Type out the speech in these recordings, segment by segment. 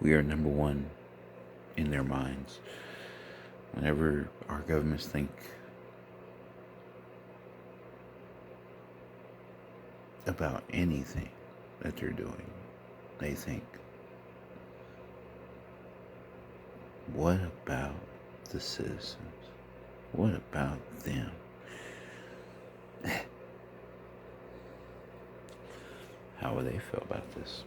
We are number one in their minds. Whenever our governments think about anything that they're doing, they think, what about the citizens? What about them? How would they feel about this?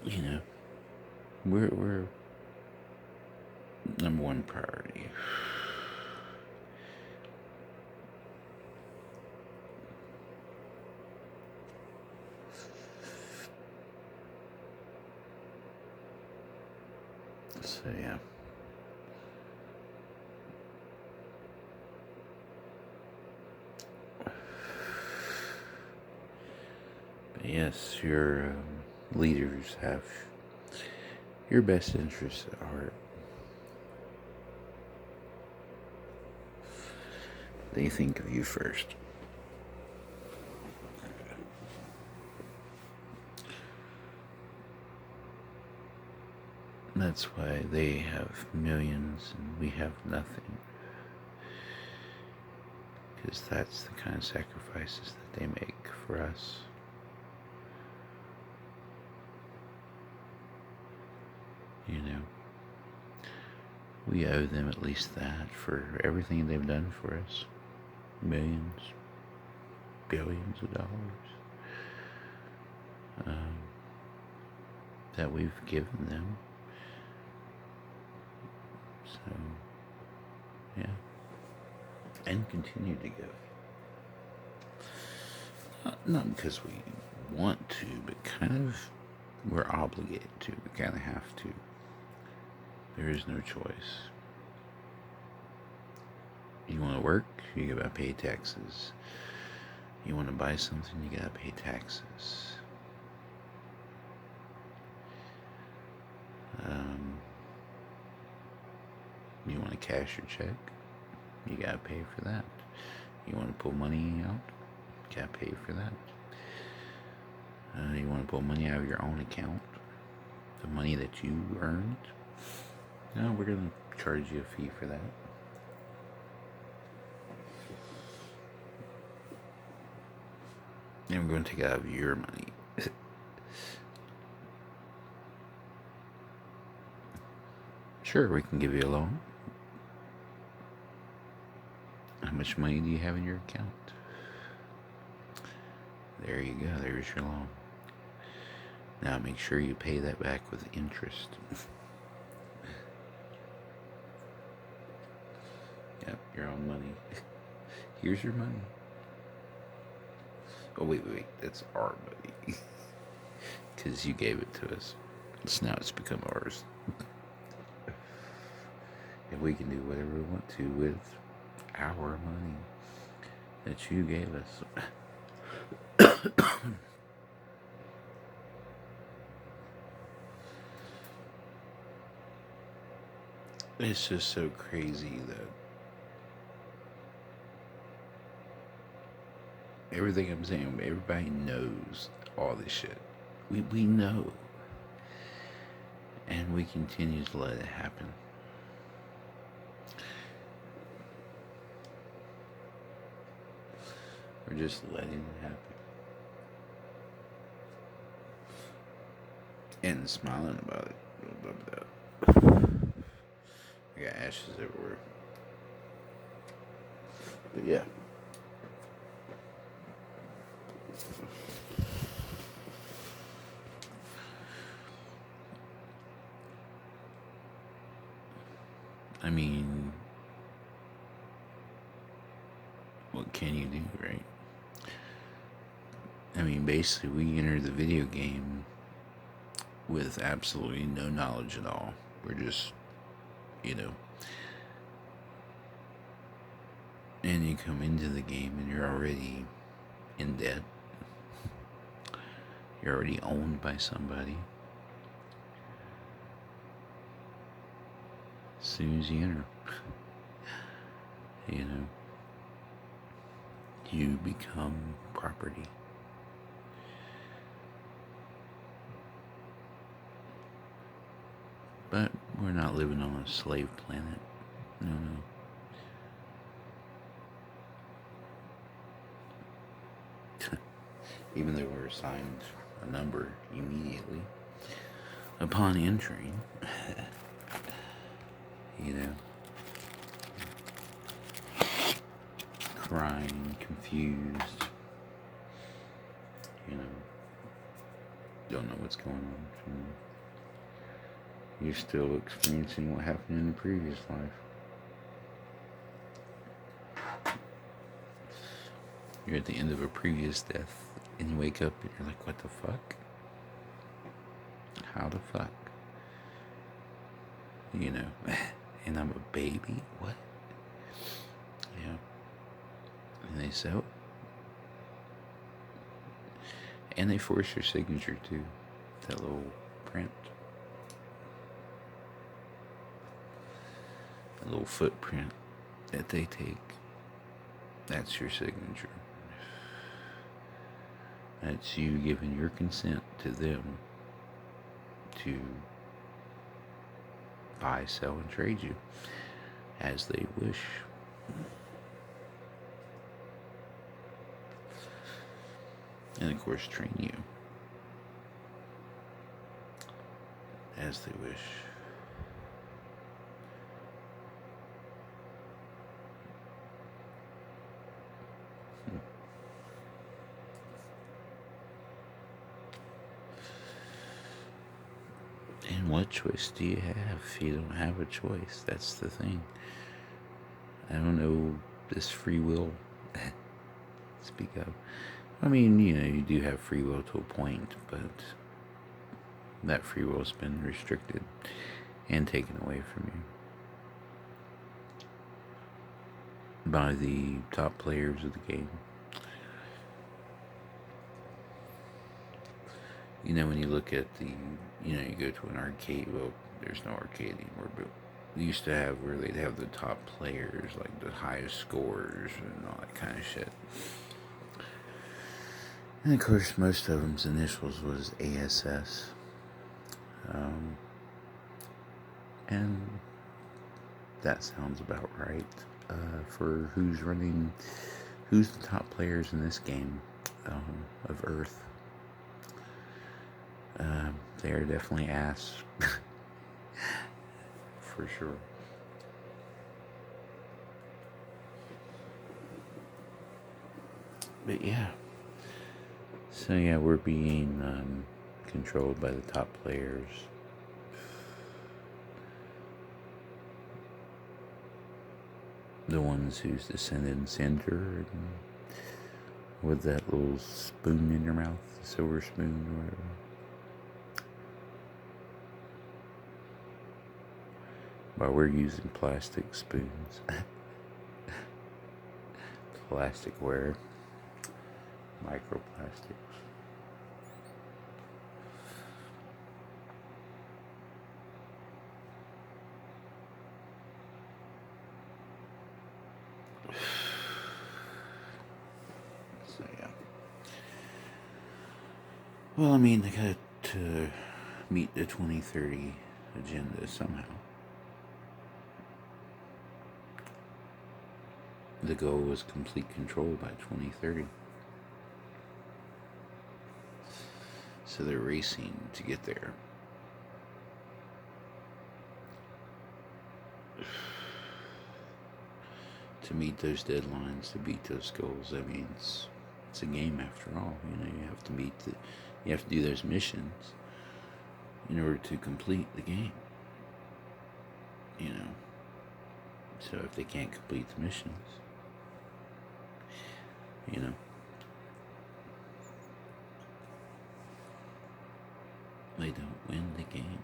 You know, we're number one priority. So yeah. But yes, your leaders have your best interests at heart. They think of you first. That's why they have millions and we have nothing. Because that's the kind of sacrifices that they make for us. You know, we owe them at least that for everything they've done for us. Millions, billions of dollars that we've given them. So, yeah. And continue to give. Not because we want to, but kind of we're obligated to. We kind of have to. There is no choice. You want to work, you gotta pay taxes. You want to buy something, you gotta pay taxes. You want to cash your check, you gotta pay for that. You want to pull money out, you gotta pay for that. You want to pull money out of your own account, the money that you earned. No, we're gonna charge you a fee for that. And we're going to take it out of your money. Sure, we can give you a loan. How much money do you have in your account? There you go. There's your loan. Now make sure you pay that back with interest. Yep, your own money. Here's your money. Oh, wait. That's our money. Because you gave it to us. So now it's become ours. And we can do whatever we want to with our money that you gave us. It's just so crazy that everything I'm saying, everybody knows all this shit. We know. And we continue to let it happen. We're just letting it happen. And smiling about it. I got ashes everywhere. But yeah. I mean, what can you do, right? I mean, basically, we enter the video game with absolutely no knowledge at all. We're just, you know. And you come into the game and you're already in debt. You're already owned by somebody. As soon as you enter, you know, you become property. But we're not living on a slave planet. No, no. Even though we're assigned a number immediately upon entering, you know, crying, confused, you know, don't know what's going on. You're still experiencing what happened in the previous life. You're at the end of a previous death, and you wake up and you're like, what the fuck? How the fuck? You know, and I'm a baby? What? Yeah. And they say, and they force your signature too, that little print. A little footprint that they take. That's your signature. That's you giving your consent to them to buy, sell, and trade you as they wish. And of course, train you as they wish. And what choice do you have? You don't have a choice. That's the thing. I don't know this free will. Speak of. I mean, you know, you do have free will to a point, but that free will has been restricted and taken away from you by the top players of the game. You know, when you look at you go to an arcade, well, there's no arcade anymore, but we used to have where they'd have the top players, like the highest scores and all that kind of shit. And of course, most of them's initials was ASS. And that sounds about right for who's the top players in this game of Earth. They are definitely ass. For sure. But yeah. So yeah, we're being controlled by the top players. The ones whose descendants enter and with that little spoon in their mouth, the silver spoon or whatever. While we're using plastic spoons. Plasticware. Microplastics. So yeah. Well, I mean, they got to meet the 2030 agenda somehow. The goal was complete control by 2030. So they're racing to get there. To meet those deadlines, to beat those goals. I mean, it's a game after all. You know, you have to do those missions in order to complete the game. You know. So if they can't complete the missions, you know, they don't win the game.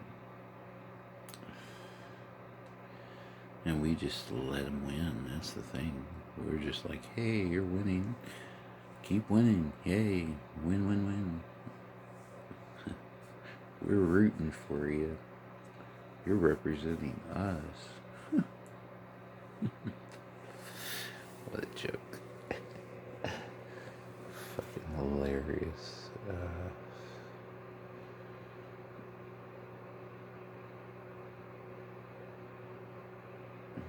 And we just let them win. That's the thing. We're just like, hey, you're winning. Keep winning. Yay. Win, win, win. We're rooting for you. You're representing us. What a joke. Fucking hilarious.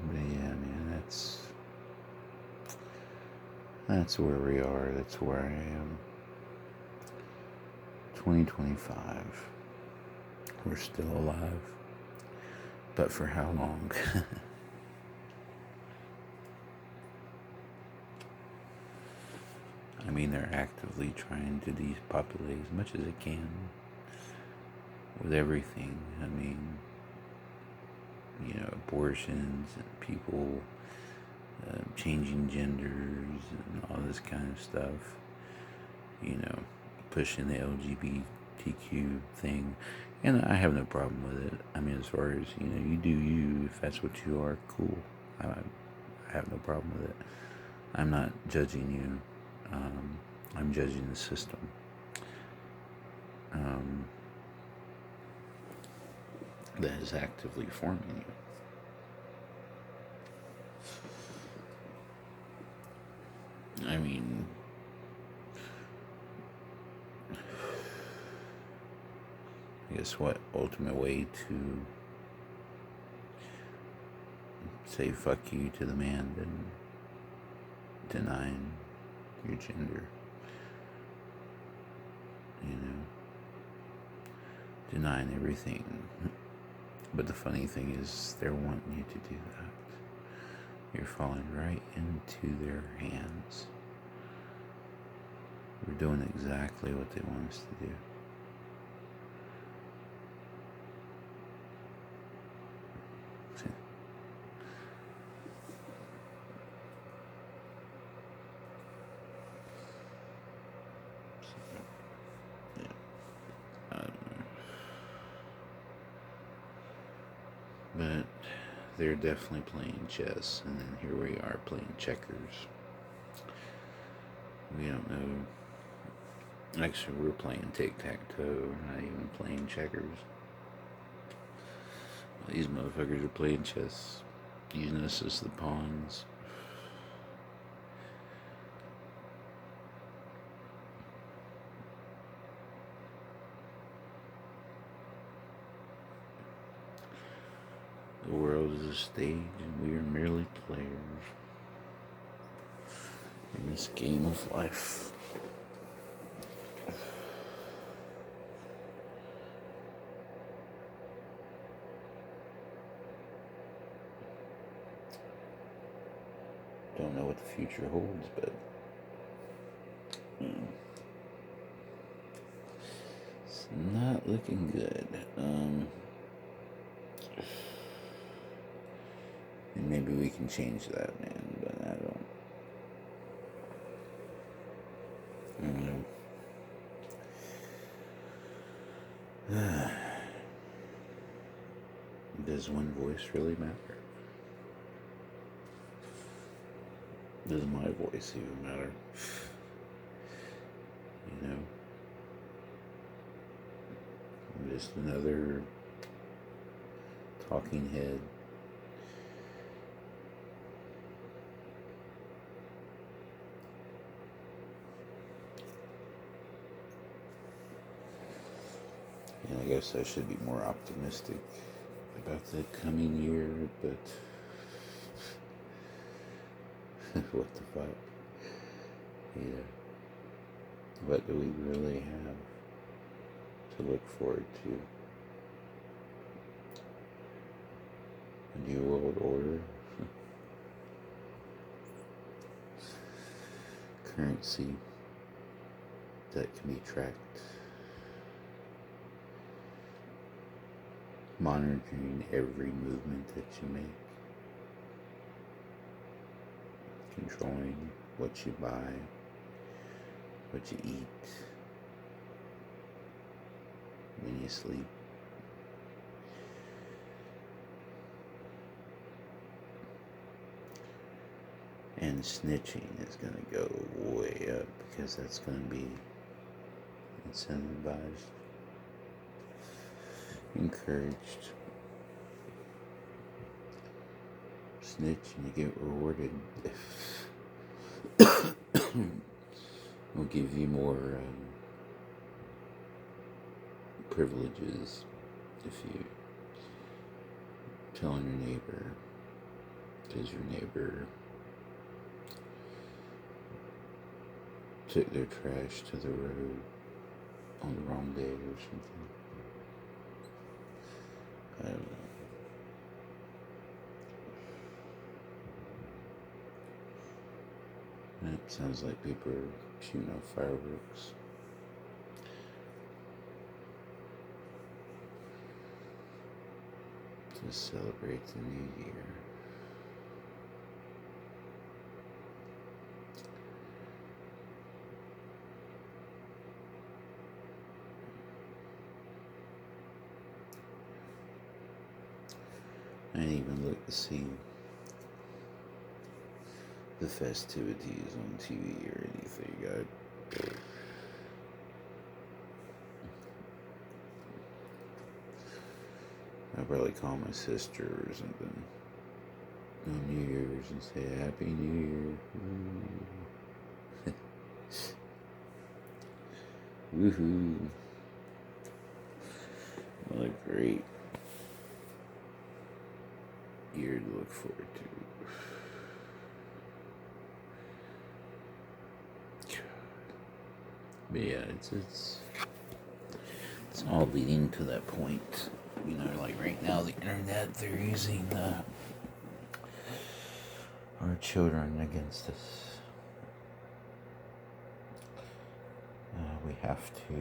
But yeah, man, that's where we are. That's where I am. 2025. We're still alive. But for how long? I mean, they're actively trying to depopulate as much as they can with everything. I mean, abortions and people changing genders and all this kind of stuff. Pushing the LGBTQ thing. And I have no problem with it. I mean, as far as, you do you. If that's what you are, cool. I have no problem with it. I'm not judging you. I'm judging the system. That is actively forming you. I mean, I guess what ultimate way to say fuck you to the man than denying your gender? Denying everything. But the funny thing is, they're wanting you to do that. You're falling right into their hands. We're doing exactly what they want us to do. But they're definitely playing chess, and then here we are playing checkers. We don't know. Actually, we're playing tic-tac-toe. We're not even playing checkers. These motherfuckers are playing chess, using us as the pawns. The world is a stage, and we are merely players in this game of life. Don't know what the future holds, but it's not looking good. And maybe we can change that, man, but I don't know. Does one voice really matter? Does my voice even matter? I'm just another talking head. And I guess I should be more optimistic about the coming year, but what the fuck? Yeah. What do we really have to look forward to? A new world order? Currency that can be tracked. Monitoring every movement that you make. Controlling what you buy, what you eat, when you sleep. And snitching is going to go way up because that's going to be incentivized, encouraged. Snitch and you get rewarded. We'll give you more privileges if you tell on your neighbor because your neighbor took their trash to the road on the wrong day or something. I don't know. That sounds like people are shooting off fireworks. To celebrate the new year. I didn't even look to see the festivities on TV or anything. I'll probably call my sister or something on New Year's and say Happy New Year. Woohoo. What a great year to look forward to. But yeah, it's all leading to that point. You know, like right now, the internet, they're using our children against us. We have to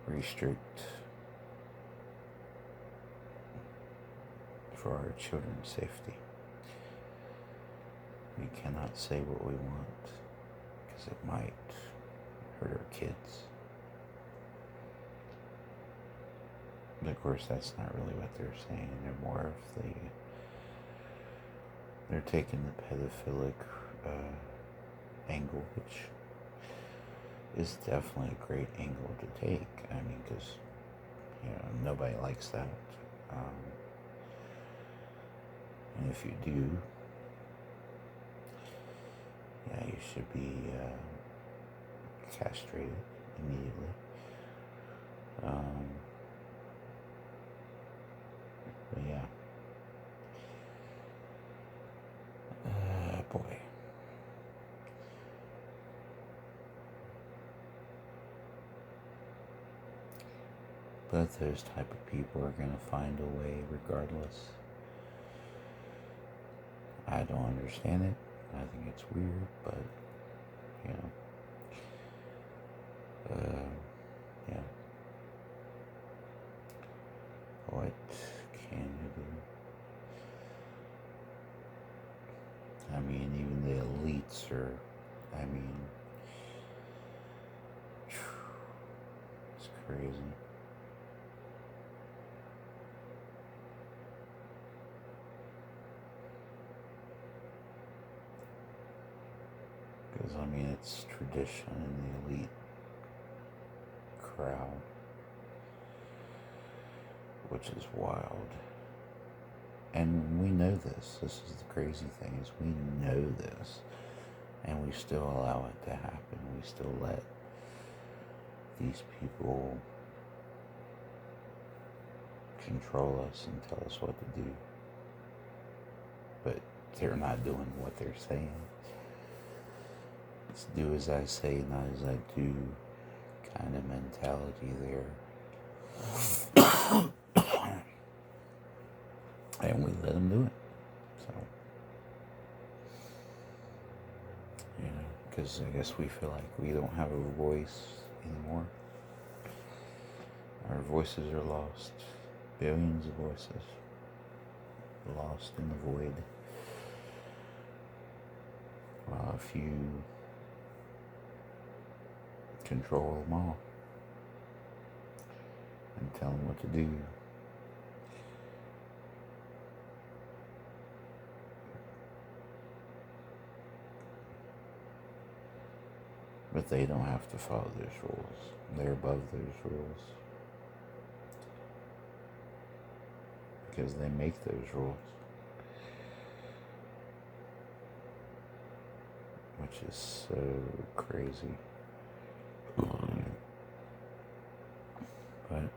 restrict for our children's safety. We cannot say what we want because it might hurt our kids. But of course, that's not really what they're saying. They're more of they're taking the pedophilic angle, which is definitely a great angle to take. I mean, because, you know, nobody likes that. And if you do, yeah, you should be castrated immediately. But yeah. Boy. But those type of people are going to find a way regardless. I don't understand it. I think it's weird, but, you know. Yeah. What can you do? I mean, even the elites are, I mean, it's crazy. Because, I mean, it's tradition in the elite crowd, which is wild. And we know this. This is the crazy thing, is we know this, and we still allow it to happen. We still let these people control us and tell us what to do. But they're not doing what they're saying. It's do as I say, not as I do kind of mentality there. And we let them do it. So, you know, because I guess we feel like we don't have a voice anymore. Our voices are lost. Billions of voices lost in the void. While a few control them all and tell them what to do. But they don't have to follow those rules. They're above those rules. Because they make those rules. Which is so crazy. But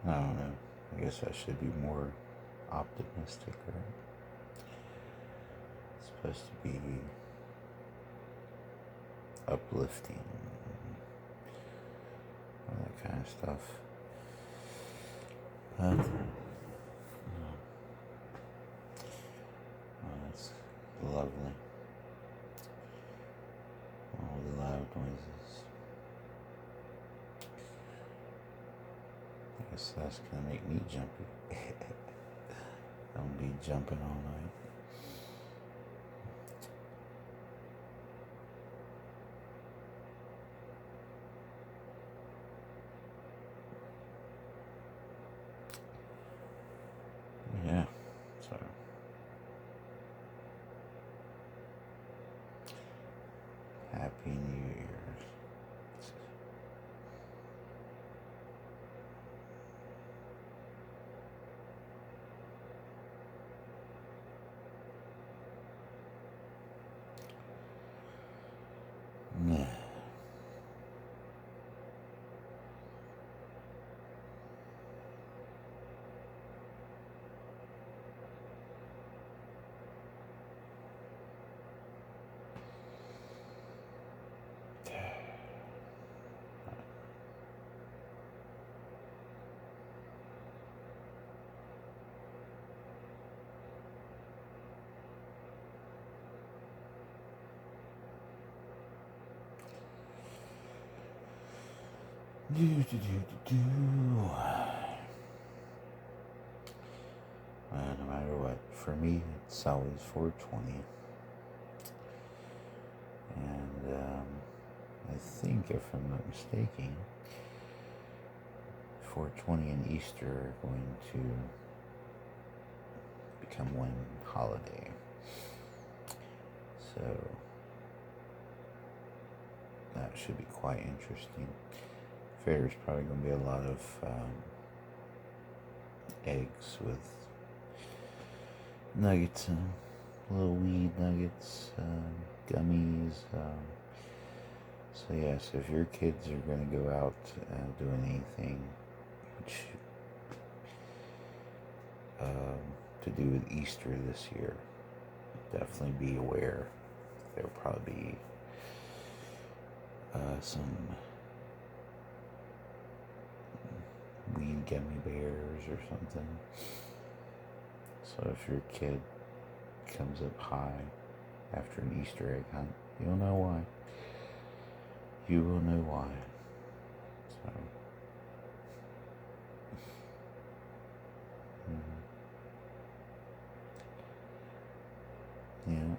I don't know. I guess I should be more optimistic, right? It's supposed to be uplifting, all that kind of stuff. But, that's lovely. All the loud noises. I guess that's gonna make me jumpy. I'll be jumping all night. Yeah, so Happy New Year's. Yeah. No matter what, for me, it's always 420. And I think, if I'm not mistaken, 420 and Easter are going to become one holiday. So that should be quite interesting. There's probably going to be a lot of eggs with nuggets and little weed nuggets, gummies. So yeah, so if your kids are going to go out doing anything which to do with Easter this year, definitely be aware. There'll probably be some weed gummy bears or something. So if your kid comes up high after an Easter egg hunt, you'll know why. You will know why. So, yeah.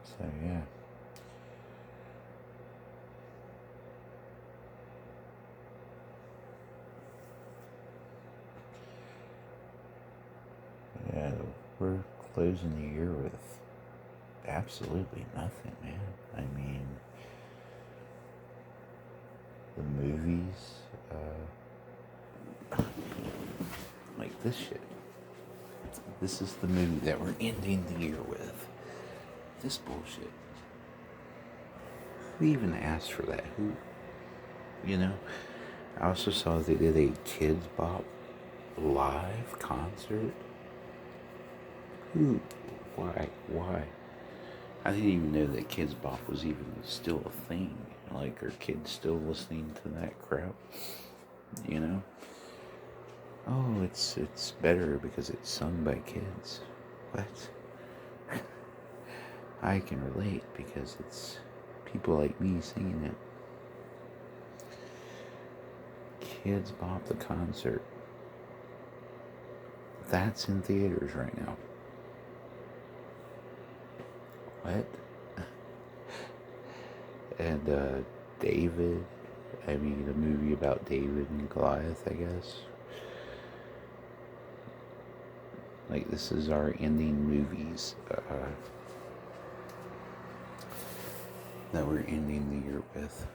So yeah. Yeah, we're closing the year with absolutely nothing, man. I mean, the movies, like this shit. This is the movie that we're ending the year with. This bullshit. Who even asked for that? Who? You know? I also saw they did a Kids Bop live concert. Who? Why? Why? I didn't even know that Kids Bop was even still a thing. Like, are kids still listening to that crap? You know? Oh, it's better because it's sung by kids. What? I can relate because it's people like me singing it. Kids Bop the concert. That's in theaters right now. What? And David, I mean, a movie about David and Goliath, I guess. Like, this is our ending movies that we're ending the year with.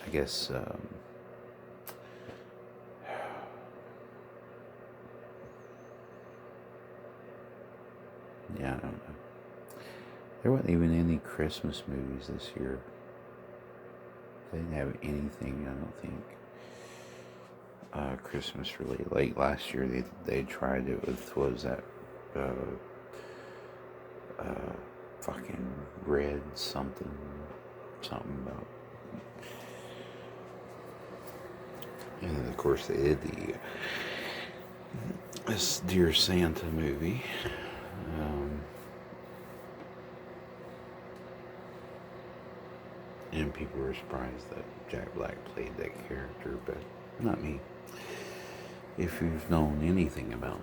I guess, yeah, I don't know. There wasn't even any Christmas movies this year. They didn't have anything, I don't think, Christmas related. Like last year, they tried it with, what was that, fucking Red something about. And then of course they did this Dear Santa movie. And people were surprised that Jack Black played that character, but not me. If you've known anything about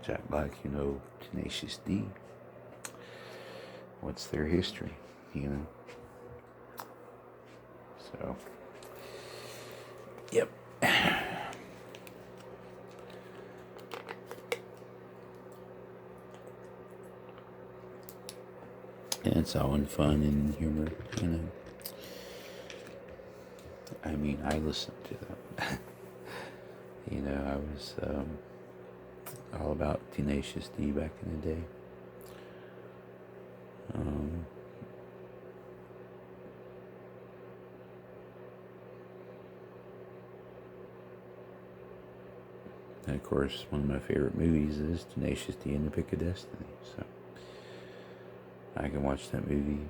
Jack Black, you know Tenacious D. What's their history, you know? So, yep. And it's all in fun and humor, you know. I mean, I listened to them. You know, I was all about Tenacious D back in the day. And of course, one of my favorite movies is Tenacious D and the Pick of Destiny. So I can watch that movie,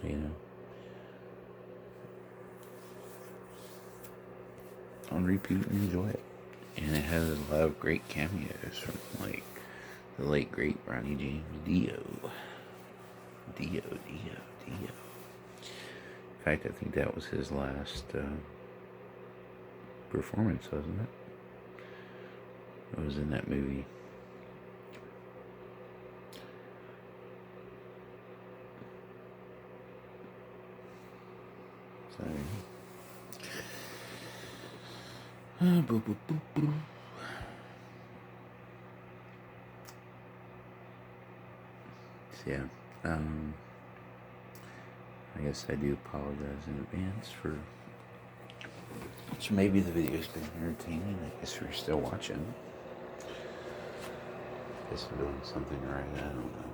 you know, on repeat and enjoy it. And it has a lot of great cameos from, like, the late great Ronnie James Dio. In fact, I think that was his last performance, wasn't it? It was in that movie. Sorry. So, yeah. I guess I do apologize in advance for. So maybe the video's been entertaining. I guess we're still watching. I guess I'm doing something right. I don't know.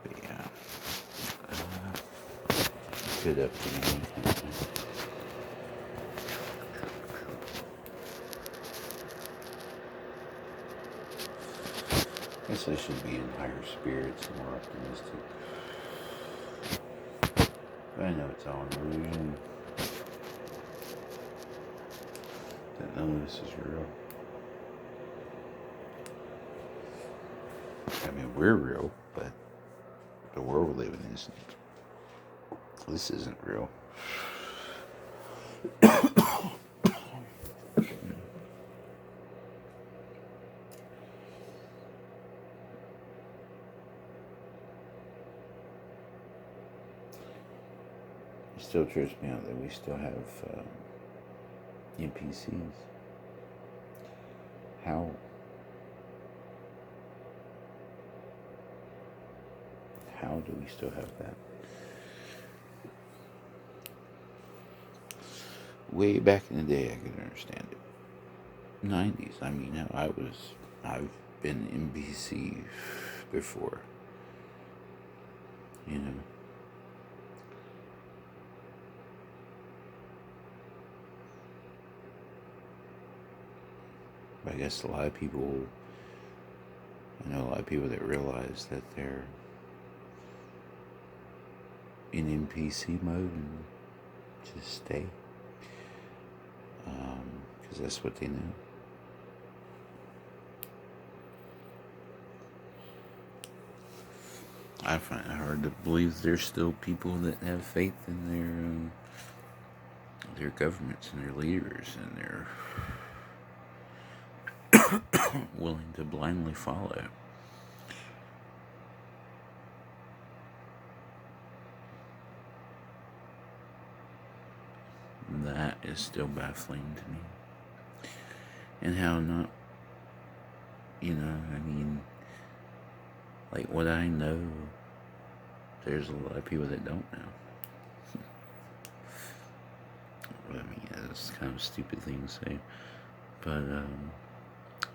But yeah. Could up to anything. I guess I should be in higher spirits and more optimistic. But I know it's all an illusion. That none of this is real. I mean, we're real, but the world we live in isn't. This isn't real. It still trips me out that we still have NPCs. How do we still have that? Way back in the day, I could understand it. 90s, I mean, I've been NPC before, you know. But I guess I know a lot of people that realize that they're in NPC mode and just stay. Because that's what they know. I find it hard to believe there's still people that have faith in their governments and their leaders, and they're willing to blindly follow. That is still baffling to me. And how not, you know, I mean, like what I know there's a lot of people that don't know. I mean, it's kind of a stupid thing to say, but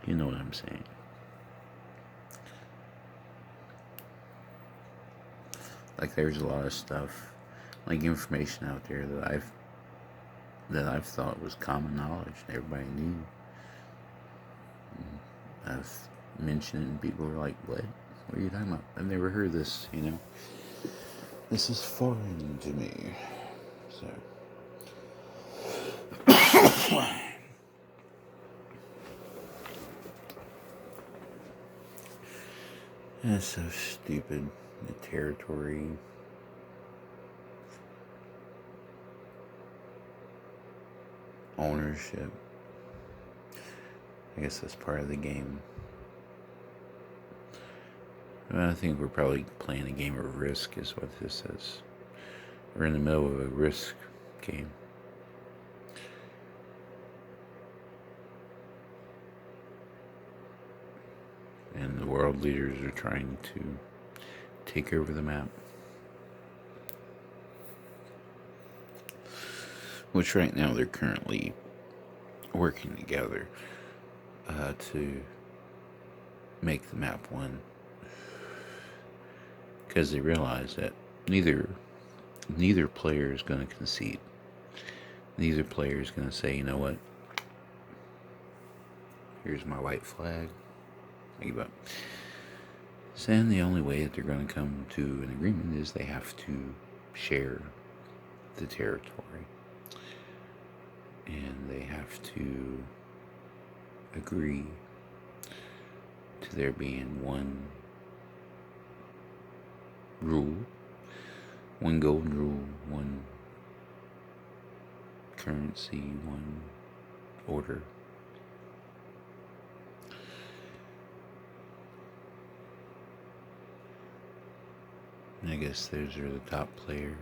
you know what I'm saying. Like, there's a lot of stuff, like information out there that I've thought was common knowledge. Everybody knew. I've mentioned it, and people were like, "What? What are you talking about? I've never heard this. This is foreign to me." So. That's so stupid. The territory. Ownership. I guess that's part of the game. I think we're probably playing a game of Risk, is what this is. We're in the middle of a Risk game. And the world leaders are trying to take over the map. Which right now they're currently working together to make the map one. Because they realize that neither player is going to concede. Neither player is going to say, you know what, here's my white flag. Give up. So then the only way that they're going to come to an agreement is they have to share the territory. And they have to agree to there being one rule, one golden rule, one currency, one order. And I guess those are the top players.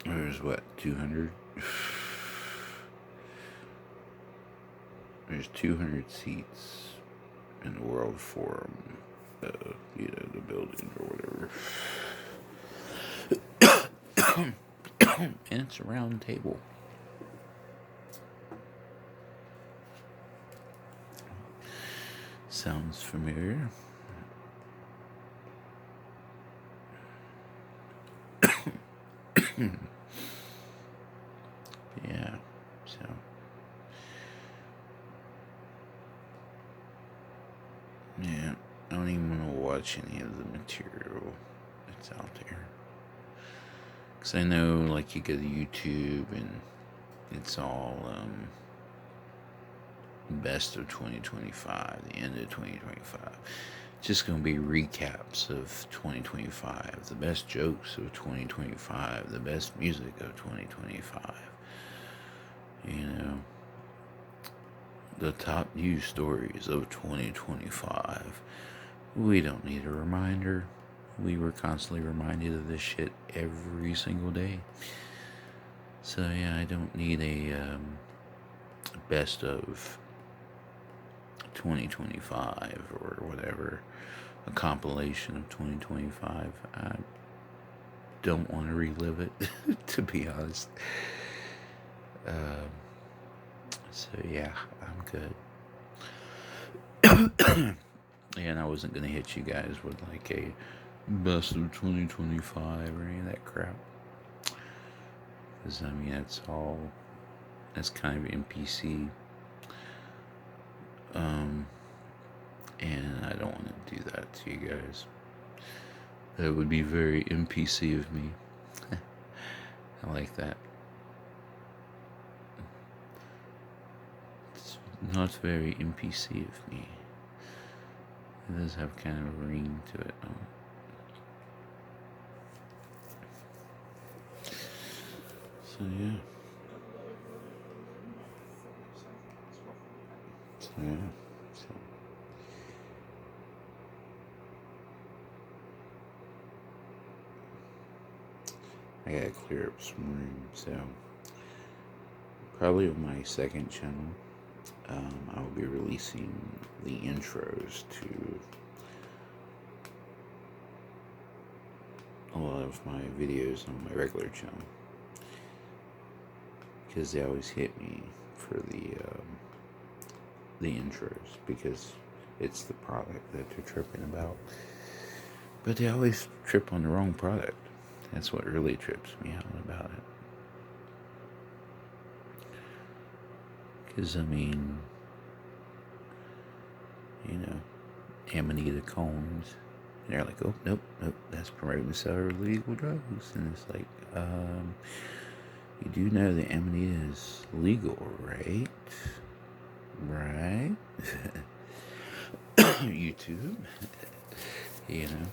There's what, 200? There's 200 seats in the World Forum, the building or whatever. And it's a round table. Sounds familiar. Yeah, so yeah, I don't even want to watch any of the material that's out there. Because I know, like, you go to YouTube and it's all best of 2025, the end of 2025. Just going to be recaps of 2025, the best jokes of 2025, the best music of 2025. The top news stories of 2025. We don't need a reminder. We were constantly reminded of this shit every single day. So yeah, I don't need a best of 2025 or whatever, a compilation of 2025. I don't want to relive it, to be honest. So yeah, I'm good. And I wasn't gonna hit you guys with like a best of 2025 or any of that crap, because I mean that's kind of NPC. And I don't want to do that to you guys. That would be very NPC of me. I like that. It's not very NPC of me. It does have kind of a ring to it. So yeah. I gotta clear up some room, so probably on my second channel, I'll be releasing the intros to a lot of my videos on my regular channel, because they always hit me for the intros, because it's the product that they're tripping about. But they always trip on the wrong product. That's what really trips me out about it. Because, I mean, you know, Amanita Combs, they're like, oh, nope, that's promoting the sale of illegal drugs. And it's like, you do know that Amanita is legal, right? Right? YouTube, you know.